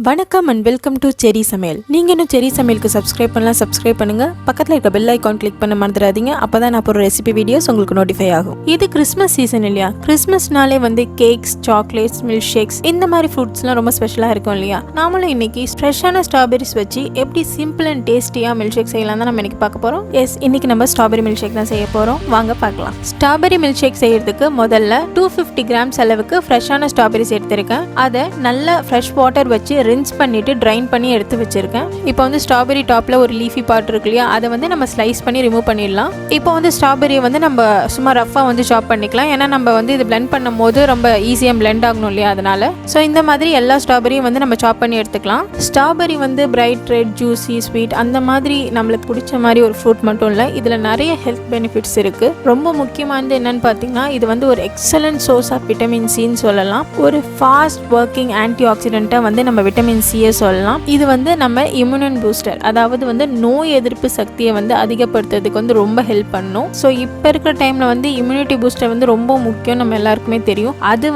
வணக்கம் and welcome to செரி சமையல். நீங்கள் இன்னும் செரி சமையலுக்கு சப்ஸ்கிரைப் பண்ணுங்கள். பக்கத்தில் இருக்க பெல் ஐக்கான் கிளிக் பண்ண மறந்துடாதீங்க. அப்போ தான் நான் போகிற ரெசிபி வீடியோஸ் உங்களுக்கு நோட்டிஃபை ஆகும். இது கிறிஸ்மஸ் சீசன் இல்லையா? கிறிஸ்மஸ்னாலே கேக்ஸ், சாக்லேட்ஸ், மில்க் ஷேக்ஸ் இந்த மாதிரி ஃப்ரூட்ஸ்லாம் ரொம்ப ஸ்பெஷலாக இருக்கும் இல்லையா? நாமளும் இன்னைக்கு ஃப்ரெஷ்ஷான ஸ்ட்ராபெரிஸ் வச்சு எப்படி சிம்பிள் அண்ட் டேஸ்டியாக மில்க் ஷேக் செய்யலாம் தான் நம்ம இன்னைக்கு பார்க்க போகிறோம். இன்னைக்கு நம்ம ஸ்ட்ராபெரி மில்க் ஷேக் தான் செய்ய போகிறோம். வாங்க பார்க்கலாம். ஸ்ட்ராபெரி மில்க் ஷேக் செய்யறதுக்கு முதல்ல 250 கிராம்ஸ் அளவுக்கு ஃப்ரெஷ்ஷான ஸ்ட்ராபெரிஸ் எடுத்திருக்கேன். அதை நல்லா ஃப்ரெஷ் வாட்டர் வச்சு ரின்ஸ் பண்ணிட்டு ட்ரைன் பண்ணி எடுத்து வச்சிருக்கேன். இப்போ ஸ்ட்ராபெரி டாப்ல ஒரு லீஃபி பார்ட் இருக்கு இல்லையா, அதை நம்ம ஸ்லைஸ் பண்ணி ரிமூவ் பண்ணிடலாம். இப்போ ஸ்ட்ராபெரியை நம்ம சும்மா ரஃபா சாப் பண்ணிக்கலாம். ஏன்னா நம்ம இது பிளெண்ட் பண்ணும் போது ரொம்ப ஈஸியாக பிளெண்ட் ஆகணும் இல்லையா, அதனால இந்த மாதிரி எல்லா ஸ்ட்ராபெரியும் நம்ம சாப் பண்ணி எடுத்துக்கலாம். Strawberry bright red, juicy, sweet அந்த மாதிரி நம்மளுக்கு பிடிச்ச மாதிரி ஒரு ஃப்ரூட் மட்டும் இல்லை, இதில் நிறைய ஹெல்த் பெனிஃபிட்ஸ் இருக்கு. ரொம்ப முக்கியமானது என்னன்னு பார்த்தீங்கன்னா, இது ஒரு எக்ஸலன்ட் சோர்ஸ் ஆஃப் விட்டமின் சின்னு சொல்லலாம். ஒரு ஃபாஸ்ட் ஒர்க்கிங் ஆன்டி ஆக்சிடென்ட்டாக நம்ம விட்டமின் சியை சொல்லலாம். இது நம்ம இம்யூன் பூஸ்டர், அதாவது நோய் எதிர்ப்பு சக்தியை அதிகப்படுத்துறதுக்கு ரொம்ப ஹெல்ப் பண்ணும். ஸோ இப்போ இருக்கிற டைம்ல இம்யூனிட்டி பூஸ்டர் ரொம்ப முக்கியம், நம்ம எல்லாருக்குமே தெரியும். அது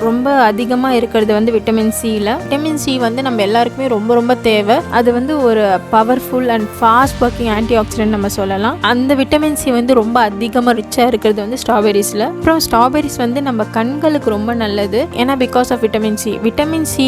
ரொம்ப அதிகமாக இருக்கிறது விட்டமின் சியில். விட்டமின் சி நம்ம எல்லாருக்குமே ரொம்ப ரொம்ப தேவை. அது ஒரு powerful and fast working anti accident நம்ம சொல்லலாம். அந்த விட்டமின் சி ரொம்ப அதிகமாக ரிச்சாக இருக்கிறது ஸ்ட்ராபெரிஸில். அப்புறம் ஸ்ட்ராபெரிஸ் நம்ம கண்களுக்கு ரொம்ப நல்லது. ஏன்னா because of vitamin C. Vitamin C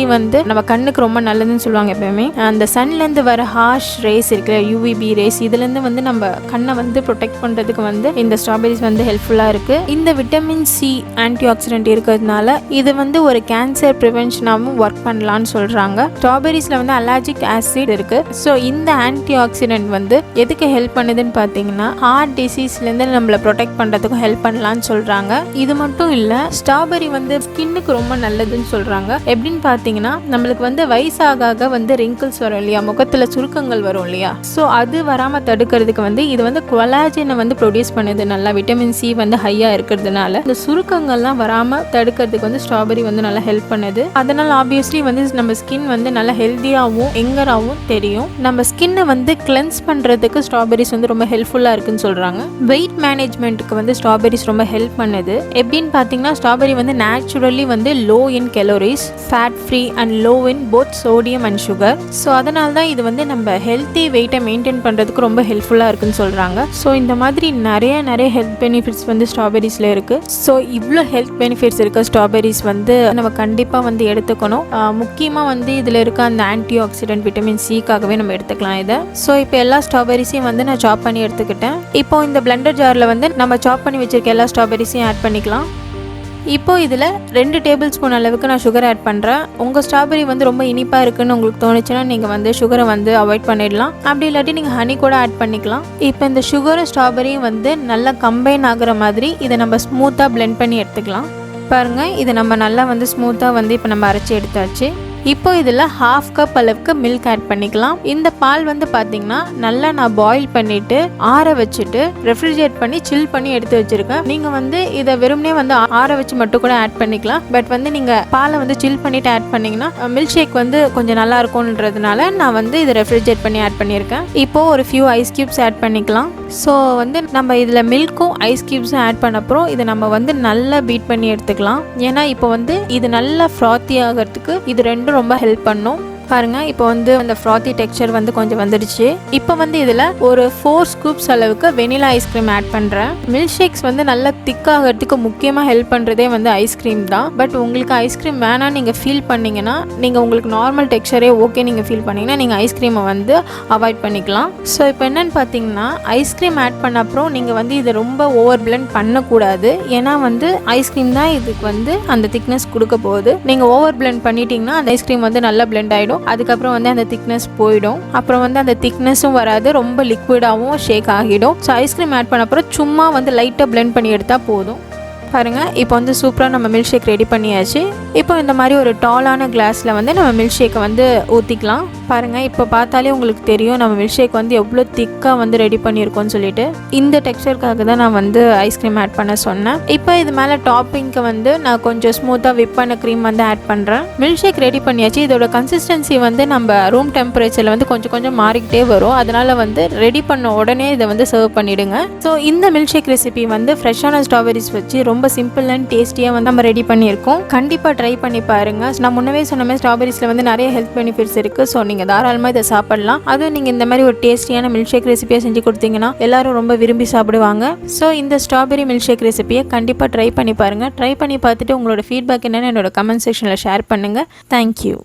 நம்ம கண்ணுக்கு ரொம்ப நல்லதுன்னு சொல்லுவாங்க. எப்பவுமே அந்த சன்லேருந்து வர ஹார்ஷ் ரேஸ் இருக்கிற யூவிபி ரேஸ், இதுலேருந்து நம்ம கண்ணை ப்ரொடெக்ட் பண்ணுறதுக்கு இந்த ஸ்ட்ராபெரிஸ் ஹெல்ப்ஃபுல்லாக இருக்குது. இந்த விட்டமின் சி ஆன்டி ஆக்சிடென்ட் இருக்கிறதுனால இது ஒரு கேன்சர் ப்ரிவென்ஷனாகவும் ஒர்க் பண்ணலான்னு சொல்கிறாங்க. ஸ்ட்ராபெரிஸில் அலர்ஜிக் ஆசிட் இருக்குது. ஸோ இந்த ஆன்டி ஆக்சிடென்ட் எதுக்கு ஹெல்ப் பண்ணுதுன்னு பார்த்தீங்கன்னா, ஹார்ட் டிசீஸ்லேருந்து நம்மளை ப்ரொடெக்ட் பண்ணுறதுக்கும் ஹெல்ப் பண்ணலான்னு சொல்கிறாங்க. இது மட்டும் இல்லை, ஸ்ட்ராபெரி ஸ்கின்னுக்கு ரொம்ப நல்லதுன்னு சொல்கிறாங்க. எப்படின்னு பார்த்தீங்கன்னா, நம்மளுக்கு வயசாக ரிங்கிள்ஸ் வரும் இல்லையா, முகத்தில் சுருக்கங்கள் வரும் இல்லையா, ஸோ அது வராமல் தடுக்கிறதுக்கு இது கொலாஜனை ப்ரொடியூஸ் பண்ணுது. நல்லா விட்டமின் சி ஹையாக இருக்கிறதுனால இந்த சுருக்கங்கள்லாம் வராமல் தடுக்கிறதுக்கு ஸ்ட்ராபெரி நல்லா ஹெல்ப் பண்ணுது. அதனால் ஆப்வியஸ்லி நம்ம ஸ்கின் நல்லா ஹெல்த்தியாகவும் எங்கராகவும் தெரியும். நம்ம ஸ்கின்னை கிளென்ஸ் பண்ணுறதுக்கு ஸ்ட்ராபெரிஸ் ரொம்ப ஹெல்ப்ஃபுல்லாக இருக்குன்னு சொல்கிறாங்க. வெயிட் மேனேஜ்மெண்ட்டுக்கு ஸ்ட்ராபெரிஸ் ரொம்ப ஹெல்ப் பண்ணுது. எப்படின்னு பார்த்தீங்கன்னா, strawberry naturally low in calories, fat free and low in both sodium and sugar. So அதனால தான் இது நம்ம ஹெல்த்தி வெயிட்டை மெயின்டைன் பண்ணுறதுக்கு ரொம்ப ஹெல்ப்ஃபுல்லாக இருக்குன்னு சொல்கிறாங்க. ஸோ இந்த மாதிரி நிறைய ஹெல்த் பெனிஃபிட்ஸ் ஸ்ட்ராபெரிஸில் இருக்குது. ஸோ இவ்வளோ ஹெல்த் பெனிஃபிட்ஸ் இருக்க ஸ்ட்ராபெரிஸ் நம்ம கண்டிப்பாக எடுத்துக்கணும். முக்கியமாக இதில் இருக்க அந்த ஆன்டி ஆக்சிடென்ட் விட்டமின் சிக்காகவே நம்ம எடுத்துக்கலாம் இதை. ஸோ இப்போ எல்லா ஸ்ட்ராபெரிஸையும் நான் சாப் பண்ணி எடுத்துக்கிட்டேன். இப்போ இந்த பிளெண்டர் ஜாரில் நம்ம சாப் பண்ணி வச்சிருக்க எல்லா ஸ்ட்ராபெரிஸையும் ஆட் பண்ணிக்கலாம். இப்போ இதில் 2 டேபிள் ஸ்பூன் அளவுக்கு நான் சுகர் ஆட் பண்ணுறேன். உங்கள் ஸ்ட்ராபெரி ரொம்ப இனிப்பாக இருக்குன்னு உங்களுக்கு தோணுச்சுன்னா நீங்கள் சுகரை அவாய்ட் பண்ணிடலாம். அப்படி இல்லாட்டி நீங்கள் ஹனி கூட ஆட் பண்ணிக்கலாம். இப்போ இந்த சுகரும் ஸ்ட்ராபெரியும் நல்லா கம்பைன் ஆகிற மாதிரி இதை நம்ம ஸ்மூத்தாக பிளெண்ட் பண்ணி எடுத்துக்கலாம். பாருங்கள், இதை நம்ம நல்லா ஸ்மூத்தாக இப்போ நம்ம அரைச்சி எடுத்தாச்சு. இப்போ இதில் 1/2 கப் அளவுக்கு மில்க் ஆட் பண்ணிக்கலாம். இந்த பால் பார்த்தீங்கன்னா நல்லா நான் பாயில் பண்ணிவிட்டு ஆற வச்சுட்டு ரெஃப்ரிஜரேட் பண்ணி சில் பண்ணி எடுத்து வச்சுருக்கேன். நீங்கள் இதை வெறுமனே ஆற வச்சு மட்டும் கூட ஆட் பண்ணிக்கலாம். பட் நீங்கள் பாலை சில் பண்ணிவிட்டு ஆட் பண்ணிங்கன்னா மில்க் ஷேக் கொஞ்சம் நல்லா இருக்கும்ன்றதுனால நான் இதை ரெஃப்ரிஜரேட் பண்ணி ஆட் பண்ணியிருக்கேன். இப்போது ஒரு ஃபியூ ஐஸ் கியூப்ஸ் ஆட் பண்ணிக்கலாம். ஸோ நம்ம இதில் மில்க்கும் ஐஸ் கியூப்ஸும் ஆட் பண்ண அப்புறம் இதை நம்ம நல்லா பீட் பண்ணி எடுத்துக்கலாம். ஏன்னா இப்போ இது நல்லா ஃப்ராத்தி ஆகிறதுக்கு இது ரெண்டும் ரொம்ப ஹெல்ப் பண்ணும். பாருங்க, இப்போ அந்த ஃப்ராத்தி டெக்ஸ்சர் கொஞ்சம் வந்துடுச்சு. இப்போ இதில் ஒரு 4 ஸ்கூப்ஸ் அளவுக்கு வெனிலா ஐஸ்கிரீம் ஆட் பண்ணுறேன். மில்க் ஷேக்ஸ் நல்லா திக்காகிறதுக்கு முக்கியமாக ஹெல்ப் பண்ணுறதே ஐஸ்கிரீம் தான். பட் உங்களுக்கு ஐஸ்கிரீம் வேணாம் நீங்கள் ஃபீல் பண்ணிங்கன்னா, நீங்கள் உங்களுக்கு நார்மல் டெக்ஸ்சரே ஓகே நீங்கள் ஃபீல் பண்ணிங்கன்னா நீங்கள் ஐஸ்கிரீமை அவாய்ட் பண்ணிக்கலாம். ஸோ இப்போ என்னென்னு பார்த்தீங்கன்னா, ஐஸ்கிரீம் ஆட் பண்ண அப்புறம் நீங்கள் இதை ரொம்ப ஓவர் பிளெண்ட் பண்ணக்கூடாது. ஏன்னா ஐஸ்கிரீம் தான் இதுக்கு அந்த திக்னஸ் கொடுக்க போகுது. நீங்கள் ஓவர் பிளெண்ட் பண்ணிட்டீங்கன்னா அந்த ஐஸ்கிரீம் நல்லா பிளெண்ட் ஆகிடும். அதுக்கப்புறம் அந்த திக்னஸ் போயிடும். அப்புறம் அந்த திக்னஸும் வராது, ரொம்ப லிக்விடாகவும் ஷேக் ஆகிடும். ஸோ ஐஸ்கிரீம் ஆட் பண்ண அப்புறம் சும்மா லைட்டாக பிளெண்ட் பண்ணி எடுத்தால் போதும். பாருங்கள், இப்போ சூப்பராக நம்ம மில்க் ஷேக் ரெடி பண்ணியாச்சு. இப்போ இந்த மாதிரி ஒரு டாலான கிளாஸில் நம்ம மில்க் ஷேக்கை ஊற்றிக்கலாம். பாருங்கள், இப்போ பார்த்தாலே உங்களுக்கு தெரியும் நம்ம மில்க் ஷேக் வந்து எவ்வளோ திக்காக வந்து ரெடி பண்ணியிருக்கோன்னு சொல்லிட்டு. இந்த டெக்ஸ்சருக்காக தான் நான் வந்து ஐஸ்கிரீம் ஆட் பண்ண சொன்னேன். இப்போ இது மேலே டாப்பிங்க்கு வந்து நான் கொஞ்சம் ஸ்மூத்தாக விப் பண்ண க்ரீம் வந்து ஆட் பண்ணுறேன். மில்க் ஷேக் ரெடி பண்ணியாச்சு. இதோட கன்சிஸ்டன்சி வந்து நம்ம ரூம் டெம்பரேச்சரில் வந்து கொஞ்சம் மாறிக்கிட்டே வரும். அதனால் வந்து ரெடி பண்ண உடனே இதை வந்து சர்வ் பண்ணிவிடுங்க. ஸோ இந்த மில்க் ஷேக் ரெசிபி வந்து ஃப்ரெஷ்ஷான ஸ்ட்ராபெரிஸ் வச்சு ரொம்ப சிம்பிள் அண்ட் டேஸ்டியாக வந்து நம்ம ரெடி பண்ணியிருக்கோம். கண்டிப்பாக ட்ரை பண்ணி பாருங்கள். நான் முன்னவே சொன்ன மாதிரி ஸ்ட்ராபெரிஸில் வந்து நிறைய ஹெல்த் பெனிஃபிட்ஸ் இருக்குது. ஸோ நீங்கள் தாராளமாக இதை சாப்பிடலாம். அதுவும் நீங்கள் இந்த மாதிரி ஒரு டேஸ்டியான மில்க் ஷேக் ரெசிபியை செஞ்சு கொடுத்தீங்கன்னா எல்லாரும் ரொம்ப விரும்பி சாப்பிடுவாங்க. ஸோ இந்த ஸ்ட்ராபெரி மில்க் ஷேக் ரெசிபியை கண்டிப்பாக ட்ரை பண்ணி பாருங்கள். ட்ரை பண்ணி பார்த்துட்டு உங்களோட ஃபீட்பேக் என்னென்னு என்னோட கமெண்ட் செக்ஷனில் ஷேர் பண்ணுங்கள். தேங்க்யூ.